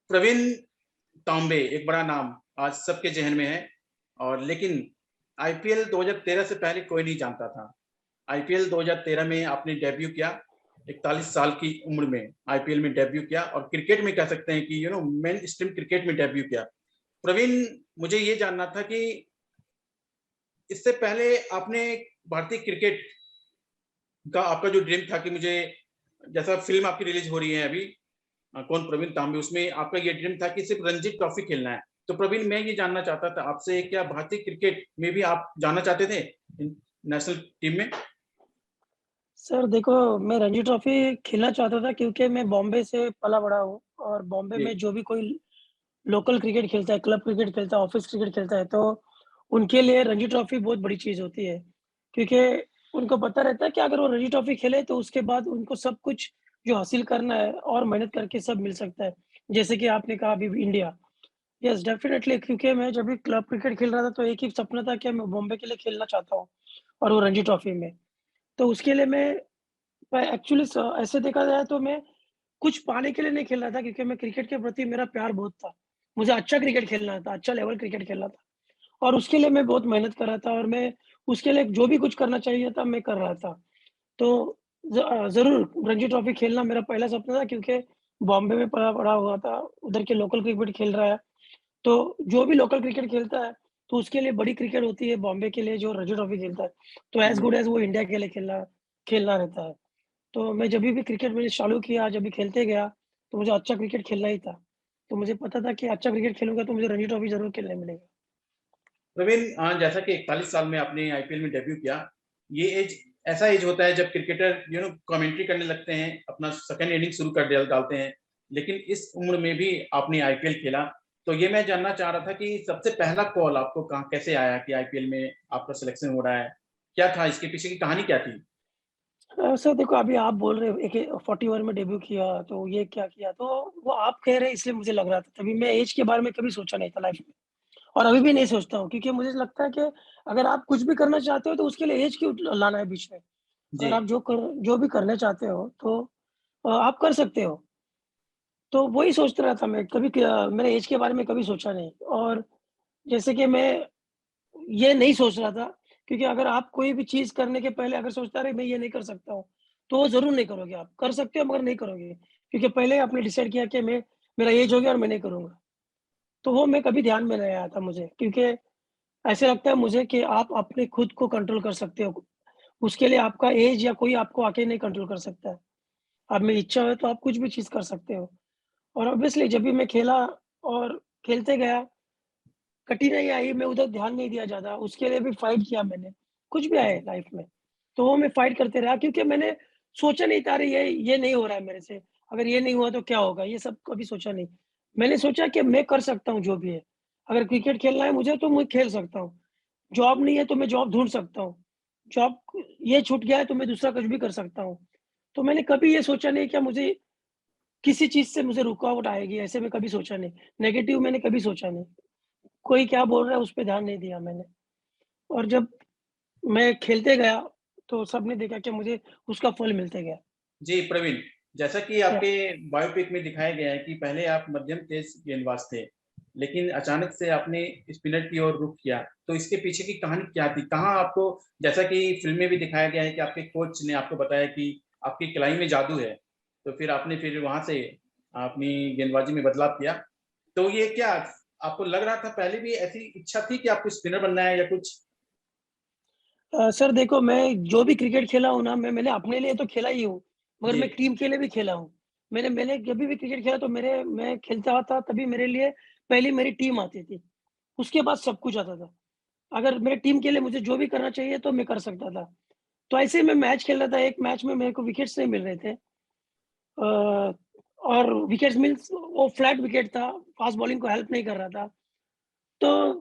प्रवीण तांबे एक बड़ा नाम आज सबके जहन में है। और लेकिन आईपीएल 2013 से पहले कोई नहीं जानता था। आईपीएल 2013 में आपने डेब्यू किया, 41 साल की उम्र में आईपीएल में डेब्यू किया और क्रिकेट में कह सकते हैं कि मेन स्ट्रीम क्रिकेट में डेब्यू किया। प्रवीण, मुझे ये जानना था कि इससे पहले आपने भारतीय क्रिकेट का आपका जो ड्रीम था कि मुझे, जैसा फिल्म आपकी रिलीज हो रही है अभी, कौन प्रवीण तांबे, उसमें आपका ये ड्रीम था कि सिर्फ रणजी ट्रॉफी खेलना है। तो प्रवीण, मैं ये जानना चाहता था आपसे, क्या भारतीय क्रिकेट में भी आप जाना चाहते थे नेशनल टीम में? सर देखो, मैं रणजी ट्रॉफ़ी खेलना चाहता था क्योंकि मैं बॉम्बे से पला-बड़ा हूँ और बॉम्बे जी। में जो भी कोई लोकल क्रिकेट खेलता है, क्लब क्रिकेट खेलता है, ऑफ़िस क्रिकेट खेलता है, तो उनके लिए रणजी ट्रॉफ़ी बहुत बड़ी चीज़ होती है। क्योंकि उनको पता रहता है कि अगर वो रणजी ट्रॉफ़ी खेले तो उसके बाद उनको सब कुछ जो हासिल करना है और मेहनत करके सब मिल सकता है। जैसे कि आपने कहा अभी इंडिया, येस डेफ़िनेटली क्योंकि मैं जब भी क्लब क्रिकेट खेल रहा था तो एक ही सपना था कि मैं बॉम्बे के लिए खेलना चाहता हूँ और वो रणजी ट्रॉफ़ी में। तो उसके लिए मैं एक्चुअली ऐसे देखा जाए तो मैं कुछ पाने के लिए नहीं खेल रहा था क्योंकि मैं क्रिकेट के प्रति मेरा प्यार बहुत था। मुझे अच्छा क्रिकेट खेलना था, अच्छा लेवल क्रिकेट खेलना था और उसके लिए मैं बहुत मेहनत कर रहा था और मैं उसके लिए जो भी कुछ करना चाहिए था, मैं कर रहा था। तो ज़रूर रणजी ट्रॉफ़ी खेलना मेरा पहला सपना था क्योंकि बॉम्बे में पला बड़ा हुआ था, उधर के लोकल क्रिकेट खेल रहा है। तो जो भी लोकल क्रिकेट खेलता है, तो उसके लिए बड़ी क्रिकेट होती है बॉम्बे के लिए जो रणजी ट्रॉफ़ी खेलता है। तो एज़ जी। गुड एज़ वो इंडिया के लिए खेलना खेलना रहता है। तो मैं जभी भी क्रिकेट मैंने चालू किया, जब भी खेलते गया, तो मुझे अच्छा क्रिकेट खेलना ही था। तो मुझे पता था कि अच्छा क्रिकेट खेलूँगा तो मुझे रणजी ट्रॉफ़ी ज़रूर खेलने मिलेगा। प्रवीण, जैसा कि 41 साल में आपने आईपीएल में डेब्यू किया, ये एज ऐसा एज होता है जब क्रिकेटर कमेंट्री करने लगते हैं, अपना सेकंड इनिंग शुरू कर डालते हैं। लेकिन इस उम्र में भी आपने आईपीएल खेला। तो ये मैं जानना चाह रहा था कि सबसे पहला कॉल आपको कहाँ कैसे आया कि आईपीएल में आपका सिलेक्शन हो रहा है? क्या था इसके पीछे की कहानी क्या थी? सर देखो अभी आप बोल रहे हो एक 41 में डेब्यू किया, तो ये क्या किया? तो वो आप कह रहे हैं इसलिए मुझे लग रहा था, तभी मैं ऐज के बारे में कभी सोचा नहीं था लाइफ़ में और अभी भी नहीं सोचता हूँ क्योंकि मुझे लगता है कि अगर आप कुछ भी करना चाहते हो तो उसके लिए ऐज क्यों लाना है बीच में? जी। अगर आप जो भी करना चाहते हो तो आप कर सकते हो। तो वही सोच रहा था मैं, कभी मैंने ऐज के बारे में कभी सोचा नहीं और जैसे कि मैं ये नहीं सोच रहा था क्योंकि अगर आप कोई भी चीज़ करने के पहले अगर सोचता रहे मैं ये नहीं कर सकता हूँ, तो वो ज़रूर नहीं करोगे आप। कर सकते हो मगर नहीं करोगे क्योंकि पहले आपने डिसाइड किया कि मैं मेरा ऐज हो गया और मैं नहीं करूँगा। तो वो मैं कभी ध्यान में नहीं आया था मुझे क्योंकि ऐसे लगता है मुझे कि आप अपने खुद को कंट्रोल कर सकते हो। उसके लिए आपका ऐज या कोई आपको आके नहीं कंट्रोल कर सकता है। आप में इच्छा है तो आप कुछ भी चीज़ कर सकते हो और ऑब्वियसली जब भी मैं खेला और खेलते गया कठिनाई आई, मैं उधर ध्यान नहीं दिया ज़्यादा, उसके लिए भी फाइट किया मैंने, कुछ भी आए लाइफ में, तो वो मैं फाइट करते रहा क्योंकि मैंने सोचा नहीं था अरे ये नहीं हो रहा है मेरे से, अगर ये नहीं हुआ तो क्या होगा? ये सब कभी सोचा नहीं। मैंने सोचा कि मैं कर सकता हूँ जो भी है, अगर क्रिकेट खेलना है मुझे तो मैं खेल सकता हूँ, जॉब नहीं है तो मैं जॉब ढूँढ सकता हूँ, जॉब ये छूट गया है तो मैं दूसरा कुछ भी कर सकता हूँ। तो मैंने कभी ये सोचा नहीं कि मुझे किसी चीज़ से मुझे रुकावट आएगी, ऐसे में कभी सोचा नहीं, नेगेटिव मैंने कभी सोचा नहीं। कोई क्या बोल रहा है उस पे ध्यान नहीं दिया मैंने और जब मैं खेलते गया, तो सबने देखा कि मुझे उसका फल मिलते गया। जी, प्रवीण, जैसा कि या आपके बायोपिक में दिखाया गया है कि पहले आप मध्यम तेज गेंदबाज थे, लेकिन अचानक से आपने स्पिनर की ओर रुख किया। तो इसके पीछे की कहानी क्या थी? कहाँ आपको, जैसा कि फ़िल्म में भी दिखाया गया है कि आपके कोच ने आपको बताया कि आपकी कलाई में जादू है, तो फिर आपने वहाँ से अपनी गेंदबाजी में बदलाव किया। तो ये क्या आपको लग रहा था पहले भी ऐसी इच्छा थी कि आपको स्पिनर बनना है या कुछ? सर देखो मैं जो भी क्रिकेट खेला हूँ ना, मैंने अपने लिए तो खेला ही हूँ, मगर जी। मैं टीम के लिए भी खेला हूँ। मैंने जब भी क्रिकेट खेला तो मैं खेलता था तभी मेरे लिए पहली मेरी टीम आती थी, उसके बाद सब कुछ आता था। अगर मेरे टीम के लिए मुझे जो भी करना चाहिए तो मैं कर सकता था। तो ऐसे ही मैं मैच खेल रहा था, एक मैच में मेरे को विकेट्स नहीं मिल रहे थे। अ, और विकेट्स मीन्स वो फ्लैट विकेट था, फास्ट बॉलिंग को हेल्प नहीं कर रहा था। तो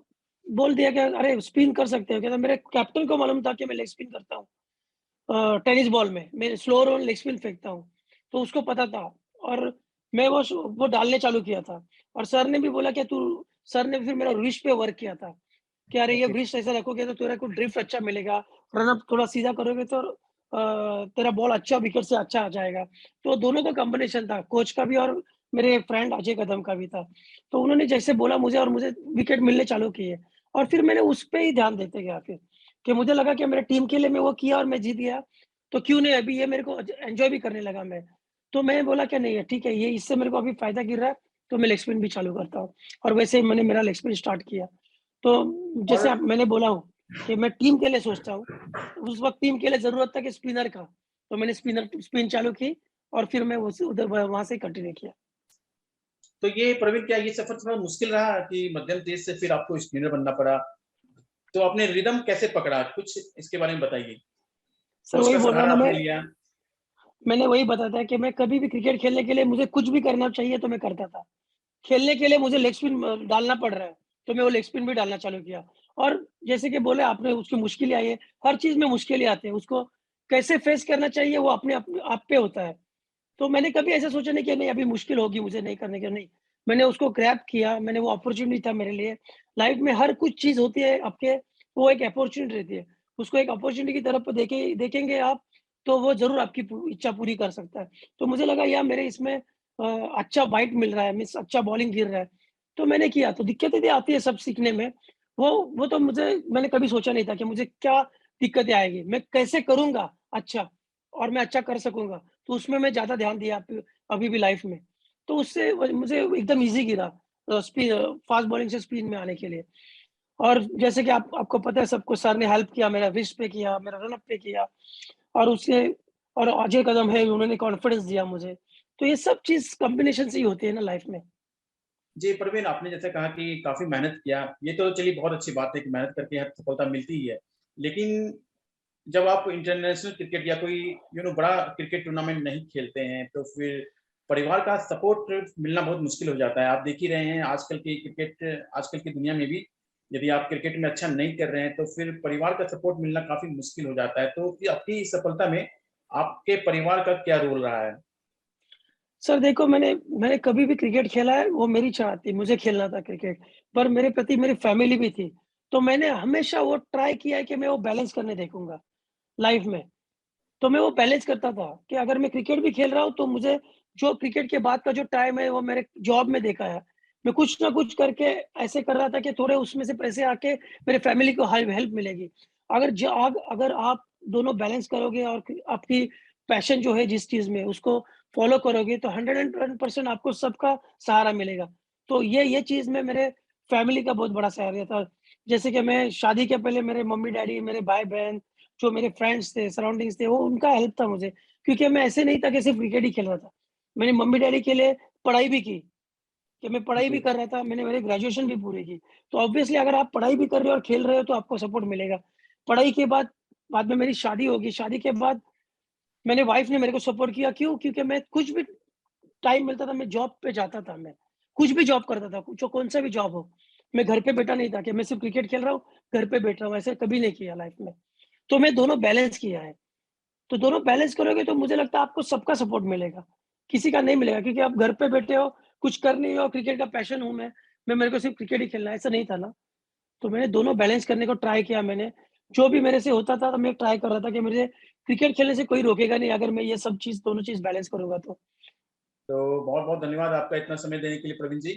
बोल दिया कि अरे स्पिन कर सकते हो, कहता मेरे कैप्टन को मालूम था कि मैं लेग स्पिन करता हूँ। टेनिस बॉल में मैं स्लो रोल लेग स्पिन फेंकता हूँ, तो उसको पता था और मैं वो डालने चालू किया था और सर ने फिर मेरा रिस्ट पे वर्क किया था कि अरे ये ओके। रिस्ट ऐसा रखोगे तो तेरा को ड्रिफ्ट अच्छा मिलेगा, रन अप थोड़ा सीधा करोगे तो तेरा बॉल अच्छा विकेट से अच्छा आ जाएगा। तो दोनों का कॉम्बिनेशन था, कोच का भी और मेरे फ्रेंड अजय कदम का भी था। तो उन्होंने जैसे बोला मुझे और मुझे विकेट मिलने चालू किए और फिर मैंने उस पे ही ध्यान देते गया फिर, कि मुझे लगा कि मेरे टीम के लिए मैं वो किया और मैं जीत गया, तो क्यों नहीं अभी ये मेरे को एन्जॉय भी करने लगा मैं। तो मैं बोला कि नहीं ठीक है, ये इससे मेरे को अभी फ़ायदा गिर रहा है, तो मैं लेग स्पिन भी चालू करता हूँ और वैसे ही मैंने मेरा लेग स्पिन स्टार्ट किया। तो और जैसे आप मैंने बोला हूँ कि मैं टीम के लिए सोचता हूँ, उस वक़्त टीम के लिए ज़रूरत था कि स्पिनर का, तो मैंने स्पिन चालू की और फिर मैं उस उधर वहाँ से कंटिन्यू किया। तो ये प्रवीण, क्या ये सफर थोड़ा मुश्किल रहा कि मध्यम तेज से फिर आपको स्पिनर बनना पड़ा? तो आपने रिदम कैसे पकड़ा? कुछ इसके बारे में बताइए। सर कोच वही का बोल रहा हूँ सहारा ना आपने मैं, लिया? मैंने वही बताया था कि मैं कभी भी क्रिकेट खेलने के लिए मुझे कुछ भी करना चाहिए तो मैं करता था। खेलने के लिए मुझे लेग स्पिन डालना पड़ रहा है, तो मैं वो लेग स्पिन भी डालना चालू किया। और जैसे कि बोले आपने उसकी मुश्किलें आई है, हर चीज़ में मुश्किलें आती हैं, उसको कैसे फेस करना चाहिए वो अपने आप पे होता है। तो मैंने कभी ऐसा सोचा नहीं कि नहीं अभी मुश्किल होगी मुझे नहीं करने की, नहीं। मैंने उसको ग्रैब किया, मैंने वो अपॉर्च्युनिटी था मेरे लिए। लाइफ में हर कुछ चीज़ होती है आपके, वो एक अपॉर्च्युनिटी रहती है। उसको एक अपॉर्च्युनिटी की तरफ देखेंगे आप, तो वो ज़रूर आपकी इच्छा पूरी कर सकता है। तो मुझे लगा यार मेरे इसमें अच्छा बाइट मिल रहा है, मीन्स अच्छा बॉलिंग गिर रहा है, तो मैंने किया। तो दिक्कतें भी आती है सब सीखने में, वो तो मैंने कभी सोचा नहीं था कि मुझे क्या दिक्कतें आएगी। मैं कैसे करूँगा अच्छा और मैं अच्छा कर सकूँगा। तो उसमें मैं ज़्यादा ध्यान दिया अभी भी लाइफ में। तो उससे मुझे एकदम ईज़ी गिरा फ़ास्ट बॉलिंग से स्पिन में आने के लिए। और जैसे कि आपको पता है सबको सर ने हेल्प किया, मेरा रिस्ट पे किया, मेरा रन अप पे किया और उससे और अजय कदम है उन्होंने कॉन्फिडेंस दिया मुझे। तो ये सब चीज़ कॉम्बिनेशन से ही होती है ना लाइफ में। जी, प्रवीण, आपने जैसे कहा कि काफ़ी मेहनत किया, ये तो चलिए बहुत अच्छी बात है कि मेहनत करके हर सफलता मिलती ही है। लेकिन जब आप इंटरनेशनल क्रिकेट या कोई बड़ा क्रिकेट टूर्नामेंट नहीं खेलते हैं, तो फिर परिवार का सपोर्ट मिलना बहुत मुश्किल हो जाता है। आप देख ही रहे हैं आजकल की दुनिया में भी, यदि आप क्रिकेट में अच्छा नहीं कर रहे हैं, तो फिर परिवार का सपोर्ट मिलना काफ़ी मुश्किल हो जाता है। तो ये आपकी इस सफलता में आपके परिवार का क्या रोल रहा है? सर देखो मैंने मैंने कभी भी क्रिकेट खेला है, वो मेरी चाह थी, मुझे खेलना था क्रिकेट, पर मेरे प्रति मेरी फैमिली भी थी। तो मैंने हमेशा वो ट्राई किया है कि मैं वो बैलेंस करने देखूँगा लाइफ में। तो मैं वो बैलेंस करता था कि अगर मैं क्रिकेट भी खेल रहा हूँ, तो मुझे जो क्रिकेट के बाद का जो टाइम है, वो मेरे जॉब में देखा है। मैं कुछ ना कुछ करके ऐसे कर रहा था कि थोड़े उसमें से पैसे आके मेरे फैमिली को हेल्प हेल्प मिलेगी। अगर आप दोनों बैलेंस करोगे और आपकी पैशन जो है जिस चीज़ में, उसको फ़ॉलो करोगे, तो 110% आपको सबका सहारा मिलेगा। तो ये चीज़ में मेरे फैमिली का बहुत बड़ा सहारा था। जैसे कि मैं शादी के पहले मेरे मम्मी-डैडी, मेरे भाई-बहन जो मेरे फ्रेंड्स थे, सराउंडिंग्स थे, वो उनका हेल्प था मुझे, क्योंकि मैं ऐसे नहीं था कि सिर्फ़ क्रिकेट ही खेल रहा था। मैंने मम्मी-डैडी के लिए पढ़ाई भी की, कि मैं पढ़ाई भी जी। कर रहा था, मैंने मेरी ग्रेजुएशन भी पूरी की। तो ऑब्वियसली अगर आप पढ़ाई भी कर रहे हो और खेल रहे हो, तो आपको सपोर्ट मिलेगा। पढ़ाई के बाद में मेरी शादी होगी, शादी के बाद मेरे वाइफ़ ने मेरे को सपोर्ट किया, क्यों? क्योंकि मैं कुछ भी टाइम मिलता था, मैं जॉब पे जाता था मैं। कुछ भी जॉब करता था, जो कौन-सा भी जॉब हो। मैं घर पे बैठा नहीं था कि मैं सिर्फ़ क्रिकेट खेल रहा हूँ, घर पे बैठ रहा हूँ, ऐसे कभी नहीं किया लाइफ़ में। तो मैं दोनों बैलेंस किया है। तो दोनों बैलेंस करोगे तो मुझे लगता है आपको सबका सपोर्ट मिलेगा। किसी का नहीं मिलेगा क्योंकि आप घर पे बैठे हो, कुछ कर नहीं हो, क्रिकेट का पैशन हूँ मैं मेरे को सिर्फ़ क्रिकेट ही खेलना है, ऐसा नहीं था ना। तो मैंने दोनों बैलेंस करने को ट्राई किया मैंने। जो भी मेरे से होता था, तो मैं ट्राई कर रहा था कि मुझे क्रिकेट खेलने से कोई रोकेगा नहीं अगर मैं ये सब चीज़ दोनों चीज़ बैलेंस करूँगा तो। तो बहुत-बहुत धन्यवाद आपका इतना समय देने के लिए प्रवीण जी।